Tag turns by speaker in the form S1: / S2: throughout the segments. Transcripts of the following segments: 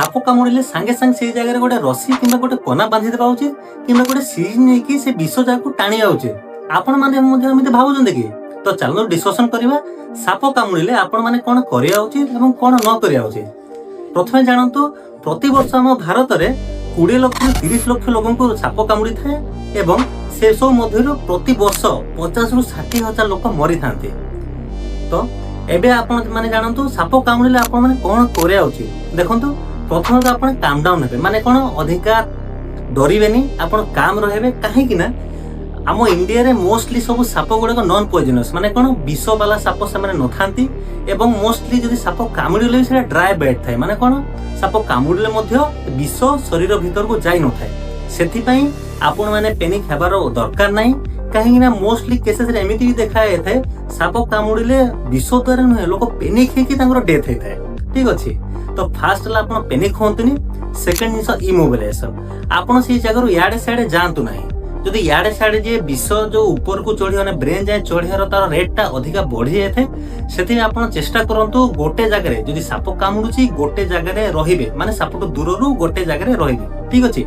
S1: Shop कामुड़े सांगे सांगे से जगह गोटे रसी कि गोटे कना बांधी देवा उचित कि गोटे सीज नहीं से विष जगह टाणी उचित आपण मैंने भावुं कि तो चलो डिस्कसन करवा साप कामुड़े आपण मैंने कौन करा उचित और कौन न करा उचित। प्रथम जानतु प्रति वर्ष आम भारत में 20 लक्ष 30 लक्ष लोगों को साप कामुड़ी थाए एवं से सब मध्य प्रति वर्ष 50 रु 60 हजार लोक मरी था। तो एबे आपण माने जानतु साप कामुड़े आपण माने कौन करा उचित। देखंतु प्रथम तो आपण काम डाउन हेबे माने कोन अधिका डरिबेनी आपण काम रहबे काहे कि ना आम इंडिया रे मोस्टली सब साप गुड़ाक नॉन पॉइजनस माने कोन विष वाला साप से माने नथांती एवं मोस्टली जदि साप कामुड़िले सेटा ड्राई बैट थाए माने कोन साप कामुड़िले मध्य विष शरीर भीतर को जाई नथाए सेथि पई आपण माने पैनिक हेबार दरकार नाही कहीं ना मोस्टली केसेस रे एमिति भी देखा थे साप कामुड़िले विष द्वारा नुहे लोक पैनिक हेकी तांकर डेथ हे थाए। ठीक अछि तो फास्ट ला आपण पैनिक होंतुनी। सेकंड जिंस इमोबिलाइजेशन आपण से जगह याडे साडे जानतु नाही जदि याडे साडे जे विष जो ऊपर को चढ़ी माने ब्रेन जाए चढ़ियार तार रेटटा अधिका बढ़ी जाए थे सेथि आपण चेष्टा करंतु गोटे जगह रे जदि साप कामुडुची गोटे जगह रे रहिबे माने सापटो दूररु गोटे जगह रे रहिबे। ठीक अछि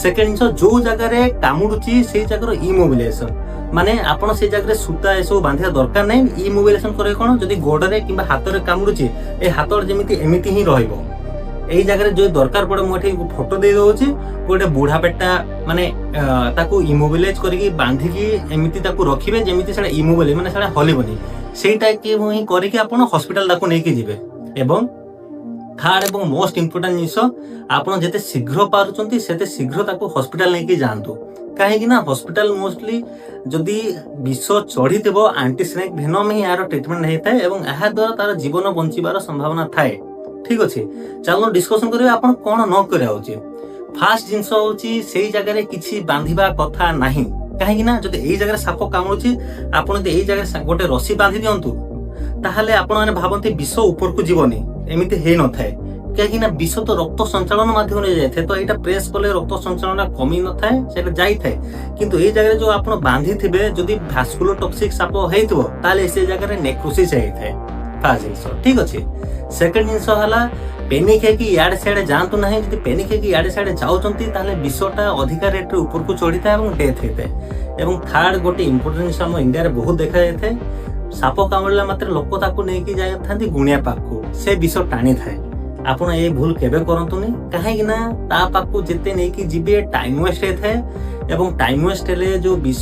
S1: सेकंड जिंस जो जगह रे कामुडुची से जगह रो इमोबिलाइजेशन माने आपण से जगह रे सूता एसो बांधिया दरकार नै। इमोबिलाइजेशन करे कोन जदि गोडरे किबा हाथ रे कामुडुची ए हाथ जेमिति एमिति ही रहिबो एई जगह रे जो दरकार पड़े मुठी फोटो दे दोछि गोटे बूढ़ा पेटा माने ताकू इमोबिलाइज करके बांधिकी एमिति ताकू रखिबे जेमिति सेडा इमोबिलाइज माने सेडा हलिबनी सेटा कि ही करके आपण हॉस्पिटल ताकू नेकी जिवे। एवं थर्ड एवं मोस्ट इंपोर्टेंट जिंस आपण जते शीघ्र पारुचंती सेते शीघ्र ताकू हॉस्पिटल नेकी जानतु कहीं ना हॉस्पिटल मोस्टली जदि विष चढ़ी थो एंटीस्नेक भेनम ही यार ट्रिटमेंट होता है और यह द्वारा तार जीवन बंचार संभावना थाए। ठीक अच्छे चलो डिस्कसन करें आप कौन न करा उचित। फास्ट जिनस होची से जगह किसी बांधिबा कथा नहीं कहीं ना जब यही जगह साप कामुड़ी आपड़ यही जगह गोटे रसी बांधि दिंतु ताहले आपण माने भावती विष ऊपर को जीवनी एमती है न थाए कहीं ना विष तो रक्त संचालन माध्यम जाए तो यहाँ प्रेस कले रक्त संचालन कमी न थाए जाई थाए किंतु ये जगह जो आप बांधि थे जदि भास्कुलर टॉक्सिक साप होइतबो ताले से जगह नेक्रोसिस होइथाए फास्ट जिंस। ठीक अच्छे सेकंड जिंस हला पैनिक है कि याडे साडे जानतु नाही जदि पैनिक है कि याडे साडे जाउचंती ताले विषटा अधिका रेट रे ऊपर को चढ़ीता एवं डेथ होइथाए। एवं थर्ड गोटे इंपोर्टेंट जिंस हम इंडिया रे बहुत देखा जाए साप कामुड़िला मात्र लोक ताकू नेकी जायथांती गुणिया पाखु से विष टाणी थाए आपण ए भूल केबे करंतुनी कहीं ना ता पाखु जेते नेकी जिबे टाइम वेस्ट होइथाए एवं टाइम वेस्ट हेले जो विष